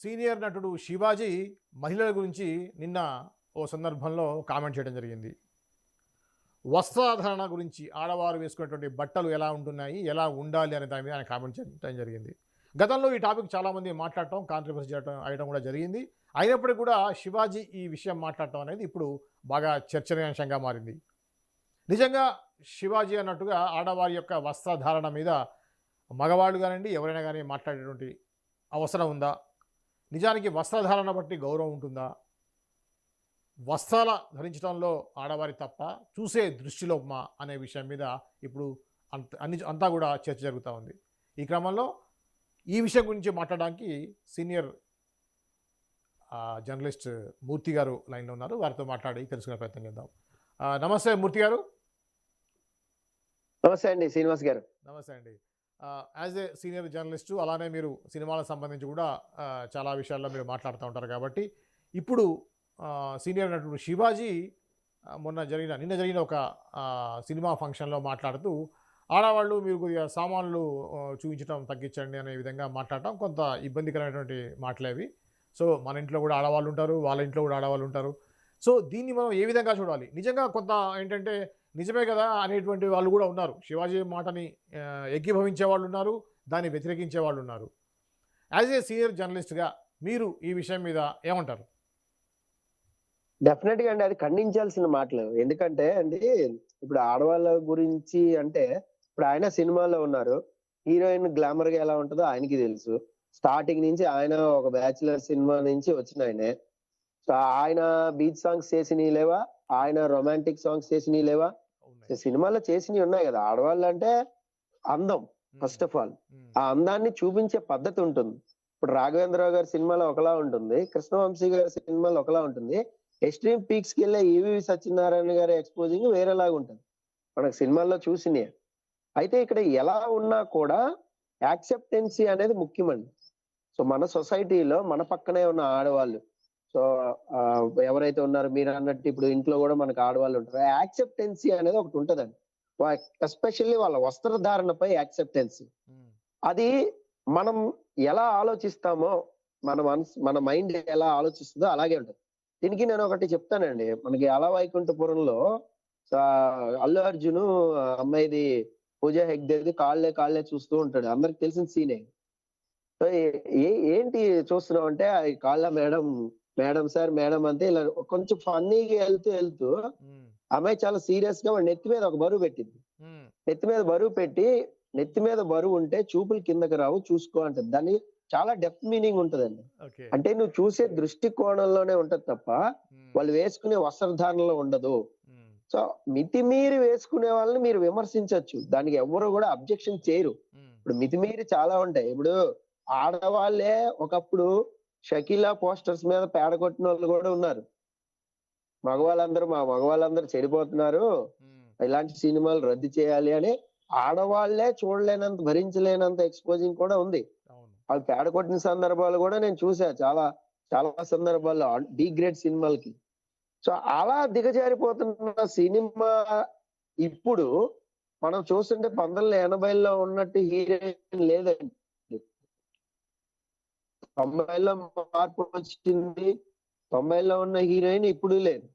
Senior నటుడు శివాజీ మహిళల గురించి నిన్న ఓ సందర్భంలో కామెంట్ చేయడం జరిగింది. వస్త్రధారణ గురించి ఆడవారు వేసుకునేటువంటి బట్టలు ఎలా ఉంటున్నాయి, ఎలా ఉండాలి అనే దాని మీద ఆయన కామెంట్ చేయడం జరిగింది. గతంలో ఈ టాపిక్ చాలామంది మాట్లాడటం, కాంట్రవర్సీ చేయడం అయ్యడం కూడా జరిగింది. అయినప్పటికీ కూడా శివాజీ ఈ విషయం మాట్లాడటం అనేది ఇప్పుడు బాగా చర్చనీయాంశంగా మారింది. నిజంగా శివాజీ అన్నట్టుగా ఆడవారి యొక్క వస్త్రధారణ మీద మగవాళ్ళు కానివ్వండి, ఎవరైనా కానీ మాట్లాడేటువంటి అవసరం ఉందా? నిజానికి వస్త్రధారణ బట్టి గౌరవం ఉంటుందా? వస్త్రాల ధరించడంలో ఆడవారి తప్ప, చూసే దృష్టిలోపమా అనే విషయం మీద ఇప్పుడు అంతా కూడా చర్చ జరుగుతూ ఉంది. ఈ క్రమంలో ఈ విషయం గురించి మాట్లాడడానికి సీనియర్ జర్నలిస్ట్ మూర్తి గారు లైన్లో ఉన్నారు. వారితో మాట్లాడి తెలుసుకునే ప్రయత్నం చేద్దాం. నమస్తే మూర్తి గారు. నమస్తే అండి శ్రీనివాస్ గారు. నమస్తే అండి. యాజ్ ఏ సీనియర్ జర్నలిస్టు, అలానే మీరు సినిమాలకు సంబంధించి కూడా చాలా విషయాల్లో మీరు మాట్లాడుతూ ఉంటారు కాబట్టి, ఇప్పుడు సీనియర్ నటుడు శివాజీ నిన్న జరిగిన ఒక సినిమా ఫంక్షన్లో మాట్లాడుతూ ఆడవాళ్ళు మీరు కొద్దిగా సామాన్లు చూపించడం తగ్గించండి అనే విధంగా మాట్లాడటం కొంత ఇబ్బందికరమైనటువంటి మాటలేవి. సో మన ఇంట్లో కూడా ఆడవాళ్ళు ఉంటారు, వాళ్ళ ఇంట్లో కూడా ఆడవాళ్ళు ఉంటారు. సో దీన్ని మనం ఏ విధంగా చూడాలి? నిజంగా కొంత ఏంటంటే నిజమే కదా అనేటువంటి వాళ్ళు కూడా ఉన్నారు. శివాజీ మాటని ఏకీభవించే వాళ్ళు ఉన్నారు, దాన్ని వ్యతిరేకించే వాళ్ళు ఉన్నారు. యాజ్ ఏ సీనియర్ జర్నలిస్ట్గా మీరు ఈ విషయం మీద ఏమంటారు? డెఫినెట్ గా అండి, అది ఖండించాల్సిన మాటలు. ఎందుకంటే అండి, ఇప్పుడు ఆడవాళ్ళ గురించి అంటే ఇప్పుడు ఆయన సినిమాలో ఉన్నారు. హీరోయిన్ గ్లామర్ గా ఎలా ఉంటుందో ఆయనకి తెలుసు. స్టార్టింగ్ నుంచి ఆయన ఒక బ్యాచులర్ సినిమా నుంచి వచ్చిన ఆయనే. సో ఆయన బీచ్ సాంగ్స్ చేసినవి లేవా, ఆయన రొమాంటిక్ సాంగ్స్ చేసినవి లేవా, సినిమాలో చేసినవి ఉన్నాయి కదా. ఆడవాళ్ళు అంటే అందం, ఫస్ట్ ఆఫ్ ఆల్ ఆ అందాన్ని చూపించే పద్ధతి ఉంటుంది. ఇప్పుడు రాఘవేంద్రరావు గారి సినిమాలో ఒకలా ఉంటుంది, కృష్ణవంశీ గారి సినిమాలో ఒకలా ఉంటుంది, ఎక్స్ట్రీమ్ పీక్స్ కి వెళ్ళే ఈవి సత్యనారాయణ గారి ఎక్స్పోజింగ్ వేరేలాగా ఉంటుంది మనకు సినిమాల్లో చూసినవి. అయితే ఇక్కడ ఎలా ఉన్నా కూడా యాక్సెప్టెన్సీ అనేది ముఖ్యమండి. సో మన సొసైటీలో మన పక్కనే ఉన్న ఆడవాళ్ళు, సో ఎవరైతే ఉన్నారో మీరు అన్నట్టు ఇప్పుడు ఇంట్లో కూడా మనకు ఆడవాళ్ళు ఉంటారు. యాక్సెప్టెన్సీ అనేది ఒకటి ఉంటదండి, ఎస్పెషల్లీ వాళ్ళ వస్త్రధారణపై యాక్సెప్టెన్సీ. అది మనం ఎలా ఆలోచిస్తామో, మన మైండ్ ఎలా ఆలోచిస్తుందో అలాగే ఉంటుంది. దీనికి నేను ఒకటి చెప్తానండి. మనకి అల వైకుంఠపురంలో అల్లు అర్జున్ అమ్మాయిది పూజా హెగ్దేది కాళ్ళే చూస్తూ ఉంటాడు, అందరికి తెలిసిన సీనే. సో ఏంటి చూస్తున్నావు అంటే, కాళ్ళ మేడం సార్ మేడం అంతే ఇలా కొంచెం ఫన్నీగా వెళ్తూ అమ్మాయి చాలా సీరియస్ గా వాడి నెత్తి మీద ఒక బరువు పెట్టింది. నెత్తి మీద బరువు ఉంటే చూపులు కిందకి రావు, చూసుకో అంటది. దాన్ని చాలా డెప్త్ మీనింగ్ ఉంటదండి. అంటే నువ్వు చూసే దృష్టి కోణంలోనే ఉంటది తప్ప వాళ్ళు వేసుకునే వస్త్రధారణలో ఉండదు. సో మితిమీరి వేసుకునే వాళ్ళని మీరు విమర్శించవచ్చు, దానికి ఎవరు కూడా అబ్జెక్షన్ చేయరు. ఇప్పుడు మితిమీరి చాలా ఉంటాయి. ఇప్పుడు ఆడవాళ్ళే ఒకప్పుడు షకీలా పోస్టర్స్ మీద పేడ కొట్టిన వాళ్ళు కూడా ఉన్నారు. మా మగవాళ్ళందరూ చెడిపోతున్నారు, ఇలాంటి సినిమాలు రద్దు చేయాలి అని ఆడవాళ్లే చూడలేనంత, భరించలేనంత ఎక్స్పోజింగ్ కూడా ఉంది. వాళ్ళు పేడ కొట్టిన సందర్భాలు కూడా నేను చూసా చాలా సందర్భాల్లో డిగ్రేడ్ సినిమాలకి. సో అలా దిగజారిపోతున్న సినిమా ఇప్పుడు మనం చూస్తుంటే 1980లో ఉన్నట్టు హీరోయిన్ లేదండి. 90లో మార్పు వచ్చింది. 90లో ఉన్న హీరోయిన్ ఇప్పుడు లేదు.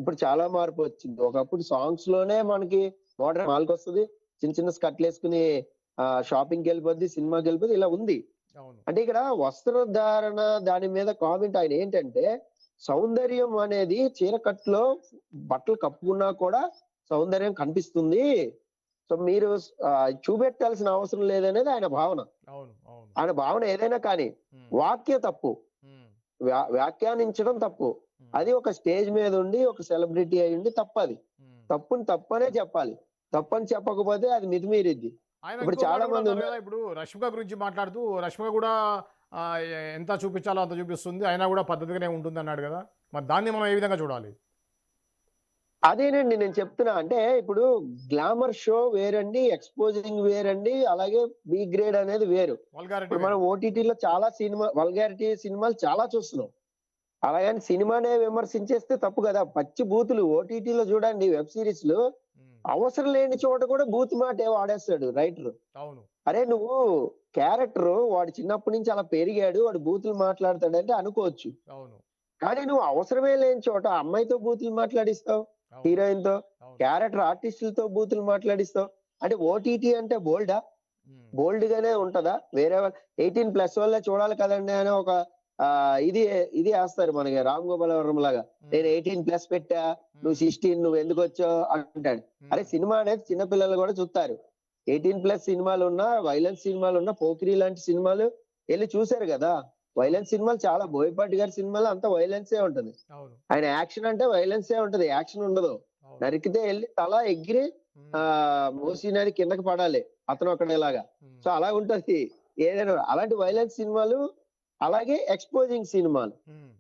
ఇప్పుడు చాలా మార్పు వచ్చింది. ఒకప్పుడు సాంగ్స్ లోనే మనకి మోడర్న్ మాల్కి వస్తుంది, చిన్న స్కట్లు వేసుకుని షాపింగ్కి వెళ్ళిపోద్ది, సినిమాకి వెళ్ళిపోద్ది, ఇలా ఉంది. అంటే ఇక్కడ వస్త్రధారణ దాని మీద కామెంట్ ఆయన ఏంటంటే, సౌందర్యం అనేది చీరకట్లో బట్టలు కప్పుకున్నా కూడా సౌందర్యం కనిపిస్తుంది, సో మీరు చూపెట్టాల్సిన అవసరం లేదనేది ఆయన భావన. ఆయన భావన ఏదైనా కానీ వాక్య తప్పు, వ్యాఖ్యానించడం తప్పు. అది ఒక స్టేజ్ మీద ఉండి ఒక సెలబ్రిటీ అయి ఉండి తప్పది. తప్పనే చెప్పాలి. తప్పని చెప్పకపోతే అది మితిమీరిద్ది. ఇప్పుడు చాలా మంది ఇప్పుడు రష్మిక గురించి మాట్లాడుతూ, రష్మిక కూడా ఎంత చూపించాలో అంత చూపిస్తుంది, అయినా కూడా పద్ధతిగానే ఉంటుంది అన్నాడు కదా. మరి దాన్ని మనం ఏ విధంగా చూడాలి? అదేనండి నేను చెప్తున్నా. అంటే ఇప్పుడు గ్లామర్ షో వేరండి, ఎక్స్పోజింగ్ వేరండి, అలాగే బి గ్రేడ్ అనేది వేరు. ఇప్పుడు మనం ఓటీటీలో చాలా వల్గారిటీ సినిమాలు చాలా చూస్తున్నాం. అలాగని సినిమానే విమర్శించేస్తే తప్పు కదా. పచ్చి బూతులు ఓటీటీలో చూడండి, వెబ్ సిరీస్ లో అవసరం లేని చోట కూడా బూత్ మాట వాడేస్తాడు రైటర్. అరే నువ్వు క్యారెక్టర్ వాడు చిన్నప్పటి నుంచి అలా పెరిగాడు, వాడు బూతులు మాట్లాడతాడంటే అనుకోవచ్చు. అవును. కానీ నువ్వు అవసరమే లేని చోట అమ్మాయితో బూతులు మాట్లాడిస్తావు, అవును. హీరోయిన్ తో, అవును. క్యారెక్టర్ ఆర్టిస్టులతో బూతులు మాట్లాడిస్తావు. అంటే ఓటీటీ అంటే బోల్డా? హ్మ్. బోల్డ్ గానే ఉంటదా? వేరే 18+ వాళ్ళే చూడాలి కదండీ అని ఒక ఇది ఇది ఏస్తారు మనకి 'రామ్ గోపాల్ వర్మ' లాగా. నేను హ్మ్. 18+ పెట్టా, నువ్వు హ్మ్. 16 నువ్వెందుకొచ్చావు అంటాడు. అరే హ్మ్. సినిమా అనేది చిన్న పిల్లలు గూడా చూస్తారు. 18+ సినిమాలున్నా, వైలెన్స్ సినిమాలున్నా, 'పోకిరి' లాంటి సినిమాలు ఎళ్లి చూసారు గదా! అవును. వైలెన్స్ సినిమాలు చాలా 'బోయపాటి' గారి సినిమాలో అంతా వైలెన్సే ఉంటది. అవును. ఆయన యాక్షన్ అంటే వైలెన్సే ఉంటది. యాక్షన్ ఉండదు. అవును. నరికితే ఎళ్లి తల ఎగిరి హ్మ్. మూసీ నది కిందకి పడాలి. అతనొక్కడేలాగా. సో, హ్మ్. అలాగుంటది. ఏదైనా అలాంటి వైలెన్స్ సినిమాలు, అలాగే ఎక్స్‌పోజింగ్ సినిమాలు. హ్మ్.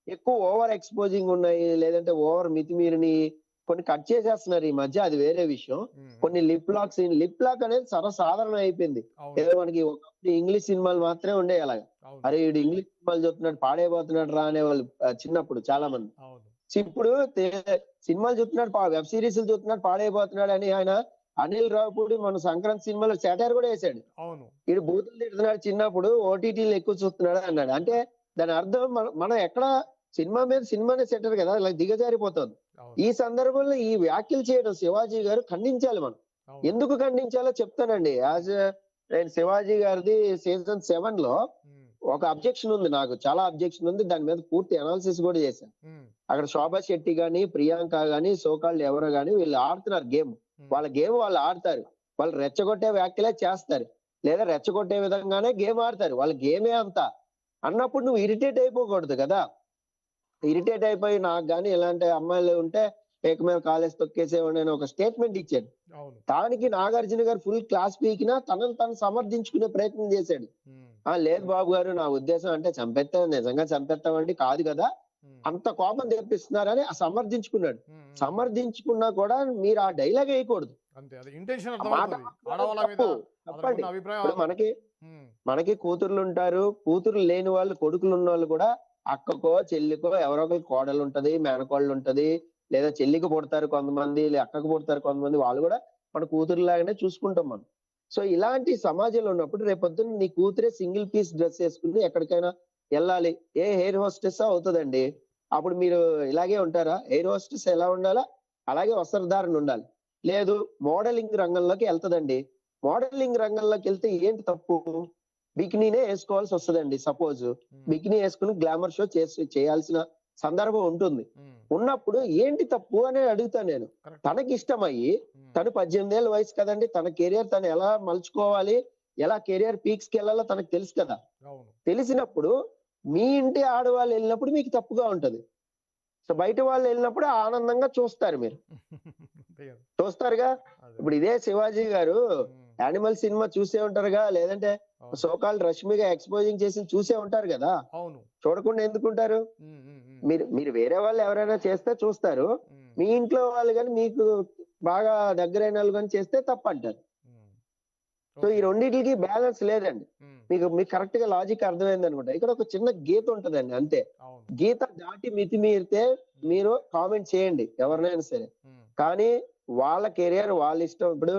ఎక్కువ ఓవర్ ఎక్స్‌పోజింగ్ ఉన్నాయి. లేదంటే ఓవర్ మితిమీరినయి కొన్ని కట్ చేసేస్తున్నారు ఈ మధ్య. అది వేరే విషయం. హ్మ్. హ్మ్. కొన్ని లిప్ లాక్ అనేది సర్వసాధారణం అయిపోయింది. అవును. ఏదో మనకి ఒకప్పుడు ఇంగ్లీష్ సినిమాలు మాత్రమే ఉండేయి అలాగా. అవును. అరే! ఈడు ఇంగ్లీష్ సినిమాలు చూస్తున్నాడు పాడైపోతున్నాడు రా అనేవాళ్ళు చిన్నప్పుడు చాలా మంది. అవును. సో, ఇప్పుడు సినిమాలు చూస్తున్నాడు వెబ్ సీరీస్‌లు చూస్తున్నాడు పాడైపోతున్నాడు అని ఆయన అనిల్ రావిపూడి మన 'సంక్రాంతి' సినిమాలో సెటైర్ గూడా యేసాడు. అవును. ఈడు బూతులు తిడుతున్నాడు చిన్నప్పుడు ఓటీటీలో ఎక్కువ చూస్తున్నాడు అన్నాడు. అంటే దాని అర్థం మనం మనం ఎక్కడ సినిమా మీద సినిమానే సెటర్ గదా! ఇలా దిగజారిపోతోంది. అవును. ఈ సందర్భంలో ఈ వ్యాఖ్యలు చేయడం శివాజీ గారు ఖండించాలి మనం. అవును. ఎందుకు ఖండించాలో చెప్తానండి. నేను శివాజీ గారిది సీజన్ 7లో హ్మ్. ఒక అబ్జెక్షన్ ఉంది నాకు. చాలా అబ్జెక్షన్ ఉంది. దాని మీద పూర్తి అనాలిసిస్ గూడా చేశాను. హ్మ్. అక్కడ శోభా శెట్టి గాని, ప్రియాంక గాని, సో కాల్డ్ ఎవరో గాని వీళ్ళు ఆడుతున్నారు గేమ్. హ్మ్. వాళ్ళ గేమ్ వాళ్ళు ఆడతారు. వాళ్ళు రెచ్చగొట్టే వ్యాఖ్యలే చేస్తారు. లేదా రెచ్చగొట్టే విధంగానే గేమ్ ఆడతారు. వాళ్ళ గేమే అంత. అన్నప్పుడు నువ్వు ఇరిటేట్ అయిపోకూడదు గదా! ఇరిటేట్ అయిపోయి నాకు గాని ఇలాంటి అమ్మాయిలు ఉంటే పేక మీద కాలేసి తొక్కేసేవాడిని అని ఒక స్టేట్మెంట్ ఇచ్చాడు. అవును. దానికి నాగార్జున గారు ఫుల్ క్లాస్ పీకినా తనను తను సమర్థించుకునే ప్రయత్నం చేశాడు. హ్మ్. లేదు బాబు గారు నా ఉద్దేశ్యం అంటే నిజంగా చంపేత్తామండి కాదు గదా! హ్మ్. అంత కోపం తెప్పిస్తున్నారని సమర్థించుకున్నాడు. హ్మ్. హ్మ్. హ్మ్. సమర్థించుకున్నా కూడా మీరు ఆ డైలాగ్ ఎయకూడదు. అంతే. అది ఇంటెన్షన్ ఆ మాట అర్థమవుతది. మాట్లాడడం ఆడవాళ్ళ మీద తప్పు. అతనికున్న తప్పండి. అభిప్రాయం ఇప్పుడు మనకి హ్మ్. మనకి కూతుర్లుంటారు. కూతుర్లు లేని వాళ్ళు కొడుకులున్నోళ్ళు కూడా అక్కకో, చెల్లికో ఎవరో ఒకళ్ళకి కోడలుంటది, మేనకోడలుంటది. లేదా చెల్లికి పుడతారు కొంతమంది, అక్కకి పుడతారు కొంతమంది. వాళ్ళు గూడా మన కూతురులాగానే చూసుకుంటాం మనం. సో, ఇలాంటి సమాజంలో ఉన్నప్పుడు రేపొద్దున నీ కూతురే సింగిల్ పీస్ డ్రెస్ ఏసుకొని ఎక్కడికైనా ఎళ్ళాలి. ఎయిర్ హోస్టెస్సో అవుతదండి. అప్పుడు మీరు ఇలాగే ఉంటారా? ఎయిర్ హోస్టెస్ ఎలా ఉండాలో అలాగే వస్త్రధారణ ఉండాలి. లేదు మోడలింగ్ రంగంలోకి ఎళ్తదండి. మోడలింగ్ రంగంలోకెళ్తే ఏంటి తప్పు? బికినీనే యేసుకోవాల్సొస్తదండి సపోజు. హ్మ్. బికినీ యేసుకొని గ్లామర్ షో చేయాల్సిన సందర్భం ఉంటుంది. హ్మ్. ఉన్నప్పుడు ఏంటి తప్పు అని అడుగుతాను నేను. కరెక్టే. తనకిష్టమయ్యి, హ్మ్. తను 18 ఏళ్ల వయసు కదండీ! తన కెరియర్ తను ఎలా మలుచుకోవాలి, ఎలా కెరియర్ పీక్స్‌కెళ్ళాలో తనకు తెలుసు కదా! అవును. తెలిసినప్పుడు మీ ఇంటి ఆడవాళ్ళెళ్ళినప్పుడు మీకు తప్పుగా ఉంటది. సో, బయట వాళ్ళెళ్ళినప్పుడు ఆనందంగా చూస్తారు మీరు. అంతే గదా! చూస్తారుగా. అదే. ఇప్పుడు ఇదే 'శివాజీ' గారు హ్మ్. 'యానిమల్' సినిమా చూసే ఉంటారుగా. లేదంటే అవును. సో కాల్డ్ 'రష్మిక' ఎక్స్‌పోజింగ్ చేసింది చూసే ఉంటారు గదా! అవును. చూడకుండా ఎందుకుంటారు? హ్మ్. హ్మ్. హ్మ్. మీరు మీరు వేరే వాళ్ళు ఎవరైనా చేస్తే చూస్తారు. హ్మ్. మీ ఇంట్లో వాళ్ళు గాని మీకు బాగా దగ్గరైనోళ్ళు గాని చేస్తే తప్పంటారు. హ్మ్. సో, ఈ ఓకే. రెండిట్లికి బ్యాలెన్స్ లేదండి. హ్మ్. మీకు కరెక్ట్‌గా లాజిక్ అర్థమైందనుకుంటా. ఇక్కడ ఒక చిన్న గీత ఉంటదండి అంతే. అవును. గీత దాటి మితిమీరితే హ్మ్. మీరు కామెంట్ చేయండి హ్మ్. ఎవరినైనా సరే. హ్మ్. కానీ వాళ్ళ కెరియర్ వాళ్ళిష్టం. ఇప్పుడు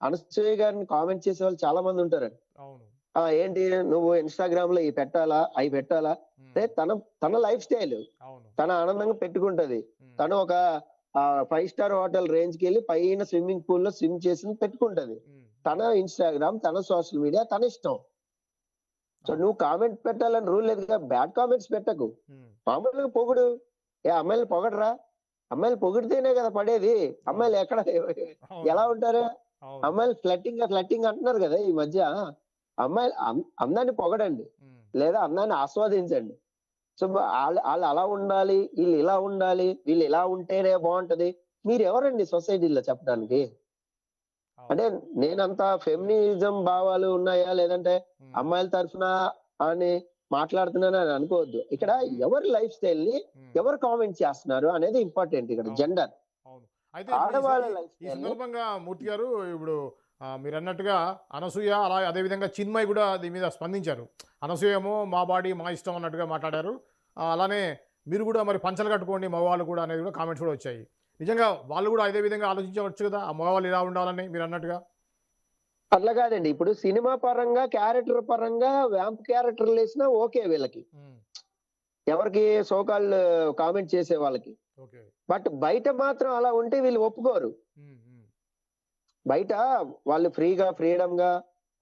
అనసూయ గారిని కామెంట్ చేసేవాళ్ళు చాలా మందుంటారండి. అవును. ఏంటి నువ్వు ఇన్‌స్టాగ్రామ్‌లో ఇయి పెట్టాలా? అయి పెట్టాలా? హ్మ్. అంటే తన లైఫ్ స్టైలు. అవును. తను ఆనందంగా పెట్టుకుంటది. హ్మ్. తను ఒక 5 స్టార్ హోటల్ రేంజ్‌కెళ్ళి పైన స్విమ్మింగ్ పూల్‌లో స్విమ్ చేసింది పెట్టుకుంటది. హ్మ్. తన హ్మ్. ఇన్‌స్టాగ్రామ్, తన సోషల్ మీడియా తనిష్టం. సో, అవును. నువ్వు కామెంట్ పెట్టాలని రూల్ లేదుగా. బ్యాడ్ కామెంట్స్ పెట్టకు. హ్మ్. మామూలుగా పొగుడు. అమ్మాయిలని పొగడరా? అమ్మాయిలు పొగిడితేనే కదా పడేది. అవును. అమ్మాయిలు ఎక్కడ ఎలా అవునవును. ఉంటారు? అవును. అమ్మాయిలు ఫ్లర్టింగ్ అంటున్నారు గదా! ఈ మధ్య. అమ్మాయిలు అందాన్ని పొగడండి. హ్మ్. లేదా అందాన్ని ఆస్వాదించండి. సో, ఆళ్ళు అలా ఉండాలి, ఈళ్ళు ఇలా ఉండాలి, వీళ్ళు ఇలా ఉంటేనే బావుంటది. మీరెవరండి సొసైటీలో చెప్పడానికి? అంటే అవును. నేనంత లేదు. ఫెమినిజం భావాలు ఉన్నాయా? లేదంటే హ్మ్. అమ్మాయిల తరఫున అని మాట్లాడుతున్నానని అనుకోవద్దు. ఇక్కడ హ్మ్. హ్మ్. ఎవరి లైఫ్ స్టైల్‌ని హ్మ్. ఎవరు కామెంట్ చేస్తున్నారు అనేది ఇంపార్టెంట్ ఇక్కడ అవును. జెండర్. అవును. అయితే ఇప్పుడు ఆడవాళ్ళ ఈ లైఫ్ ఈ స్టైల్‌ని సందర్భంగా మూర్తి గారు ఇప్పుడు మీరన్నట్టుగా అనసూయ అదేవిధంగా చిన్మయ్ గూడా దీని మీద స్పందించారు. అనసూయ ఏమో మా బాడీ మా ఇష్టం అన్నట్టుగా మాట్లాడారు. అలానే మీరు గూడా మరి పంచలు కట్టుకోండి మగవాళ్ళు కూడా అనేది కూడా కామెంట్స్ కూడా వచ్చాయి. నిజంగా వాళ్ళు గూడా అదే విధంగా ఆలోచించవచ్చు కదా! ఆ మగవాళ్ళు ఇలా ఉండాలని మీరన్నట్టుగా. అట్లా కాదండి. ఇప్పుడు సినిమా పరంగా, క్యారెక్టర్ పరంగా వ్యాంప్ క్యారెక్టర్‌లు ఏసినా ఓకే వీళ్ళకి. హ్మ్. ఎవరికి సో కాల్డ్ కామెంట్ చేసే వాళ్ళకి. ఓకే. బట్ బయట మాత్రం అలా ఉంటే వీళ్ళు ఒప్పుకోరు. హ్మ్. హ్మ్. బయట వాళ్ళు ఫ్రీడమ్‌గా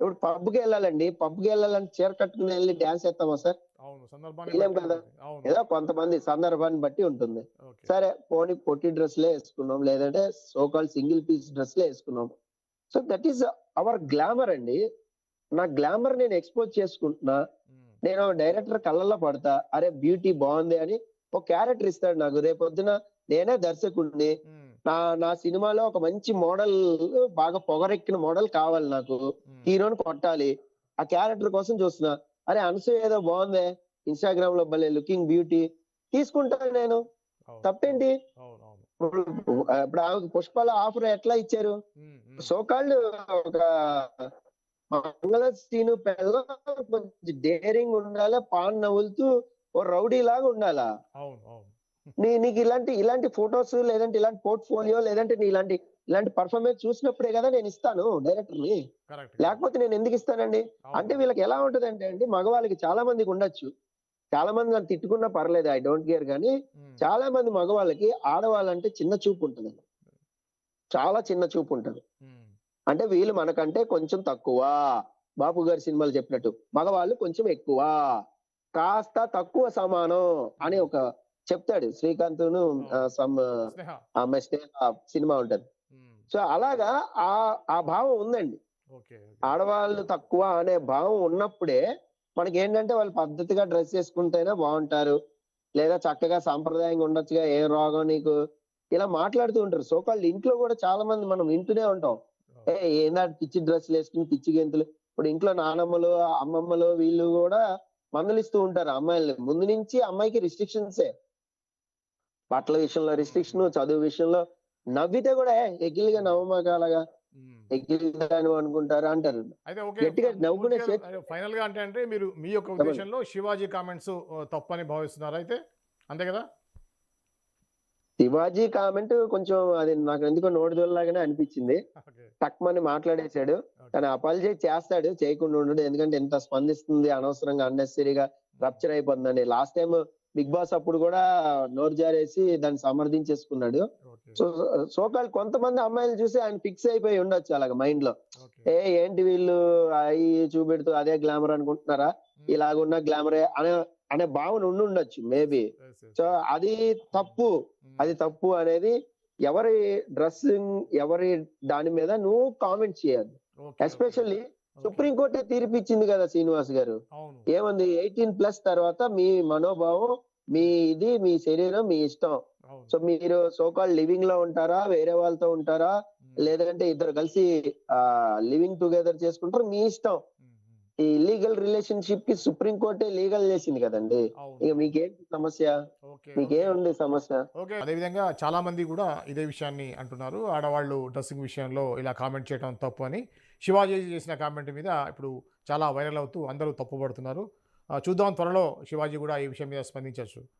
ఇప్పుడు పబ్‌కెళ్ళాలండి. పబ్‌కెళ్ళాలంటే చీర కట్టుకొని ఎళ్లి డాన్స్ ఏత్తామా సార్? అవును. సందర్భాన్ని ఎయలేం బట్టి కదా! ఉంటుంది. అవును. ఏదో కొంతమంది సందర్భాన్ని బట్టి ఉంటుంది. ఓకే. సరే పోనీ పొట్టి డ్రెస్‌లే యేసుకున్నాం. లేదంటే సో కాల్డ్ సింగిల్ పీస్ డ్రెస్‌లే యేసుకున్నాం. So that is our glamour అండి. నా గ్లామర్ నేను ఎక్స్‌పోజ్ చేసుకుంటున్నా. హ్మ్. నేను డైరెక్టర్ కళ్ళల్లో పడతా. అరే! బ్యూటీ బావుంది అని ఒక క్యారెక్టర్ ఇస్తాడు నాకు. రేపొద్దున నేనే దర్శకుడిని. హ్మ్. నా నా సినిమాలో ఒక మంచి మోడల్ బాగా పొగరెక్కిన మోడల్ కావాలి నాకు. హ్మ్. హీరోని కొట్టాలి. ఆ క్యారెక్టర్ కోసం చూస్తున్నా. అరే! అనసూయ ఏదో బావుందే. ఇన్‌స్టాగ్రామ్‌లో భలే లుకింగ్ బ్యూటీ. తీసుకుంటాను నేను. అవును. అవును. తప్పేంటి? అవునవును. ఇప్పుడు ఇప్పుడు ఆమెకు 'పుష్పలో' ఆఫర్ ఎట్లా ఇచ్చారు? హ్మ్. హ్మ్. సో కాల్డ్ ఒక మంగళ సీను పెళ్ళాం కొంచెం డేరింగ్ ఉండాలా, పాన్ నములుతూ ఓ రౌడీలాగా ఉండాలా. అవును. అవును. నీకు ఇలాంటి ఫోటోస్ లేదంటే ఇలాంటి పోర్ట్‌ఫోలియో లేదంటే ఇలాంటి పెర్ఫార్మన్స్ చూసినప్పుడే గదా నేనిస్తాను డైరెక్టర్‌ని. కరెక్ట్. కరెక్ట్. లేకపోతే నేనెందుకిస్తానండి? అంటే అవునవును. వీళ్ళకి ఎలా ఉంటదంటే అండి మగవాళ్ళకి చాలా మందికుండొచ్చు. చాలా మంది నన్ను తిట్టుకున్నా పర్లేదు. ఐ డోంట్ కేర్ గానీ, హ్మ్. చాలా మంది మగవాళ్ళకి ఆడవాళ్ళంటే చిన్న చూపుంటదండి. చాలా చిన్న చూపుంటది. హ్మ్. అంటే వీళ్ళు మనకంటే కొంచెం తక్కువ. 'బాపు' గారి సినిమాలో చెప్పినట్టు. మగవాళ్ళు కొంచెం ఎక్కువ. కాస్త తక్కువ సమానం అని హ్మ్. ఒక చెప్తాడు. శ్రీకాంత్‌ను అవును. సమ్ స్నేహ. ఆమె స్నేహ సినిమా ఉంటది. హ్మ్. సో, అలాగా ఆ భావం ఉందండి. ఓకే. ఓకే. ఆడవాళ్ళు తక్కువ అనే భావం ఉన్నప్పుడే మనకేంటంటే వాళ్ళు పద్ధతిగా డ్రెస్ చేసుకుంటేనే బావుంటారు. లేదా చక్కగా సాంప్రదాయంగా ఉండొచ్చుగా ఏ రోగం నీకు ఇలా మాట్లాడుతూ ఉంటారు. సో కాల్డ్ ఇంట్లో గూడా చాలా మంది మనం వింటూనే ఉంటాం. అవును. ఏందాడు పిచ్చి డ్రెస్సులేసుకొని పిచ్చి గెంతులు. ఇప్పుడు ఇంట్లో నానమ్మలు, అమ్మమ్మలు వీళ్ళు గూడా మందలిస్తూ ఉంటారు అమ్మాయిల్ని. ముందు నుంచి అమ్మాయికి రిస్ట్రిక్షన్సే. బట్టల విషయంలో హ్మ్. రిస్ట్రిక్షను, హ్మ్. చదువు విషయంలో నవ్వితే గూడా ఎకిలిగా హ్మ్. నవ్వమాక అలాగా. హ్మ్. ఎకిలిదానివి అనుకుంటారు అంటారు. అయితే ఓకే. గట్టిగా నవ్వుకునే పూర్తిగా చేతి ఫైనల్‌గా అంటే మీరు మీ యొక్క చెప్పండి. ఉద్దేశంలో 'శివాజీ' కామెంట్స్ తప్పని భావిస్తున్నారా అయితే? అంతే గదా? శివాజీ కామెంట్ కొంచెం అది నాకెందుకో నోటిదూలలాగానే అనిపిచ్చింది. ఓకే. టక్‌మని మాట్లాడేసాడు. ఓకే. తను అపాలజైజ్ చేస్తాడు. చేయకుండా ఉండడు. ఎందుకంటే ఇంత స్పందిస్తుంది అనవసరంగా అన్నెసెసరీగా హ్మ్. రప్చర్ అయిపోతుందని. లాస్ట్ టైమ్ 'బిగ్ బాస్' అప్పుడు గూడా నోరు జారేసి దాన్ని సమర్థించేసుకున్నాడు. ఓకే. సో, సో కాల్డ్ కొంతమంది అమ్మాయిలని చూసి ఆయన ఫిక్స్ అయిపోయి ఉండొచ్చు అలాగా మైండ్‌లో. ఓకే. ఏంటి వీళ్ళు అయి చూపెడుతూ అదే గ్లామర్ అనుకుంటున్నారా? హ్మ్. ఇలాగున్న గ్లామరే అనే అనే భావన ఉండుండొచ్చు yes. Maybe. Yes. Yes. So, yes. అది హ్మ్. తప్పు. హ్మ్. అది తప్పు అనేది ఎవరి డ్రెస్సింగ్ ఎవరి దాని మీద నువ్వు కామెంట్ చేయొద్దు. Okay. Okay. Especially okay. Supreme కోర్టే తీర్పిచ్చింది గదా! శ్రీనివాస్ గారు. అవును. ఏముంది 18+ తర్వాత మీ మనోభావం, మీ హ్మ్. మీ శరీరం మీ ఇష్టం. అవును. సో, మీరు సో కాల్డ్ లివింగ్‌లో ఉంటారా? వేరే వాళ్ళతో ఉంటారా? హ్మ్. లేదంటే ఇద్దరు కలిసి లివింగ్ టుగెదర్ చేసుకుంటారు మీ ఇష్టం. హ్మ్. హ్మ్. ఈ ఇల్లీగల్ రిలేషన్‌షిప్‌కి సుప్రీం కోర్టే లీగల్ చేసింది కదండీ! అవును. ఇక అవును. మీకేంటి సమస్య? ఓకే. ఓకే. మీకేముంది సమస్య? ఓకే. అదేవిధంగా చాలామంది గూడా ఇదే విషయాన్ని అంటున్నారు. ఆడవాళ్ళు డ్రెస్సింగ్ విషయంలో ఇలా కామెంట్ చేయడం తప్పు అని. 'శివాజీ' చేసిన కామెంట్ మీద ఇప్పుడు చాలా వైరల్ అవుతూ అందరూ తప్పుపడుతున్నారు. చూద్దాం త్వరలో 'శివాజీ' గూడా ఈ విషయం మీద స్పందించొచ్చు.